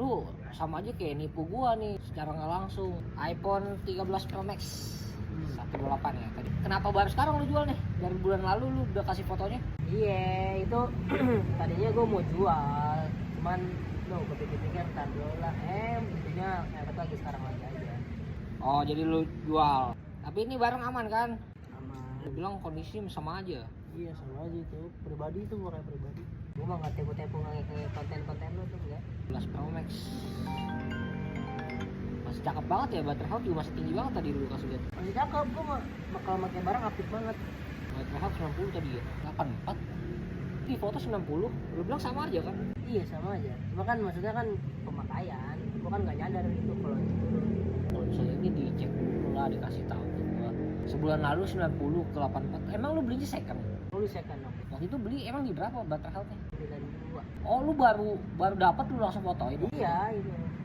lu sama aja kayak nipu gua nih secara nggak langsung. iPhone 13 Pro Max 128 ya tadi. Kenapa baru sekarang lu jual nih? Dari bulan lalu lu udah kasih fotonya? Iya, itu tadinya gue mau jual, cuman gue pikir-pikir ntar dulu lah. Intinya yang lagi sekarang lagi aja. Oh, jadi lu jual. Tapi ini barang aman kan? Aman. Lu bilang kondisi sama aja. Iya, sama aja itu. Pribadi itu orang pribadi. Gue mah nggak tepo-tepo nge konten-konten lu tuh enggak. 11 Pro Max. Masih cakep banget ya, baterai health juga masih tinggi banget tadi lu kasih lihat. Masih cakep, gue bakal pakai barang aktif banget. Baterai health 90 tadi ya. 84. Di foto 90. Lu bilang sama aja kan? Iya, sama aja. Cuma kan maksudnya kan pemakaian. Gue kan nggak nyadar gitu kalau itu turun. Kalau misalnya ini dicek dulu lah, dikasih tahu ke gua. Sebulan lalu 90 ke 84. Emang lu belinya second? Lu second dong. Waktu itu beli emang di berapa baterai health-nya? Dari dua. Oh, lu baru dapat lu langsung fotoin. Iya,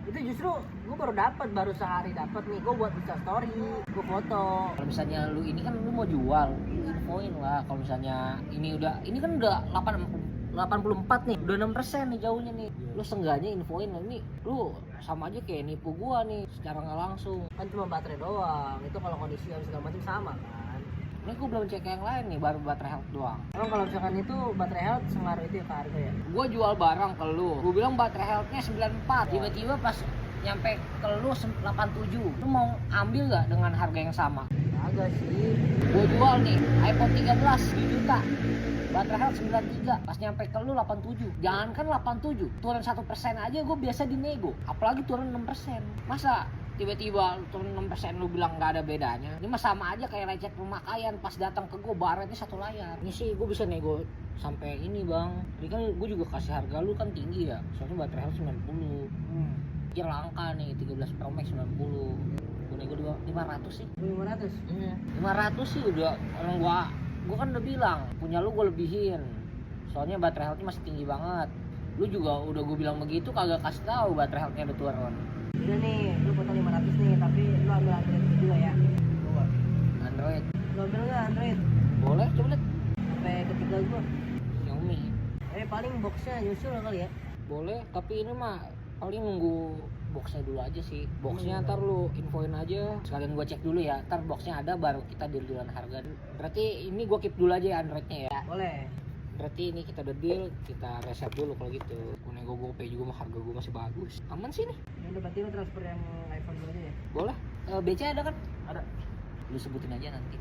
itu justru gue baru sehari dapat nih. Gue buat Insta story, gue foto. Kalau misalnya lu ini kan lu mau jual, lu infoin lah. Kalau misalnya ini kan udah 84 nih, udah 6% nih jauhnya nih. Lu seenggaknya infoin lah, ini lu sama aja kayak nipu gua nih secara nggak langsung. Kan cuma baterai doang. Itu kalau kondisi harus segala macam sama kan. Ini gua belum cek yang lain nih, baru baterai health doang. Emang kalau misalkan itu baterai health sengaruh itu ya ke harga ya? Gua jual barang ke lu, gua bilang baterai healthnya 94, tiba-tiba pas nyampe ke lu 87. Lu mau ambil nggak dengan harga yang sama? Agak sih. Gua jual nih iPhone 13 di juta, baterai health 93, pas nyampe ke lu 87. Jangankan 87, turun 1% aja gue biasa dinego, apalagi turun 6%. Masa tiba-tiba turun 6% lu bilang nggak ada bedanya? Ini mah sama aja kayak lecet pemakaian. Pas datang ke gue baretnya satu layar. Ini sih gue bisa nego sampai ini bang. Ini kan gue juga kasih harga lu kan tinggi ya, soalnya baterai health 90. Pikir langka nih 13 Pro Max 90. Gue nego 500 sih. 500? 500 sih udah. Orang gua kan udah bilang punya lu gue lebihin, soalnya baterai healthnya masih tinggi banget. Lu juga udah gue bilang begitu kagak kasih tahu baterai healthnya udah turun. Udah nih, lu foto 500 nih, tapi lu ambil Android juga ya. Android Lu ambil nggak Android? boleh, coba lihat. Sampai ketiga gua. Xiaomi Paling boxnya nyusul kali ya. boleh, tapi ini mah paling nunggu boxnya dulu aja sih. Boxnya ntar lu infoin aja, sekalian gua cek dulu ya. Ntar boxnya ada baru kita deal-dealan harga. Berarti ini gua keep dulu aja ya Androidnya ya. Boleh. Berarti ini kita udah deal, kita reset dulu kalau gitu. Nego GoPay juga mah harga gua masih bagus. Aman sih nih. Ya udah, berarti lu transfer yang iPhone dulu aja ya. Boleh. BC ada kan? Ada. Lu sebutin aja nanti.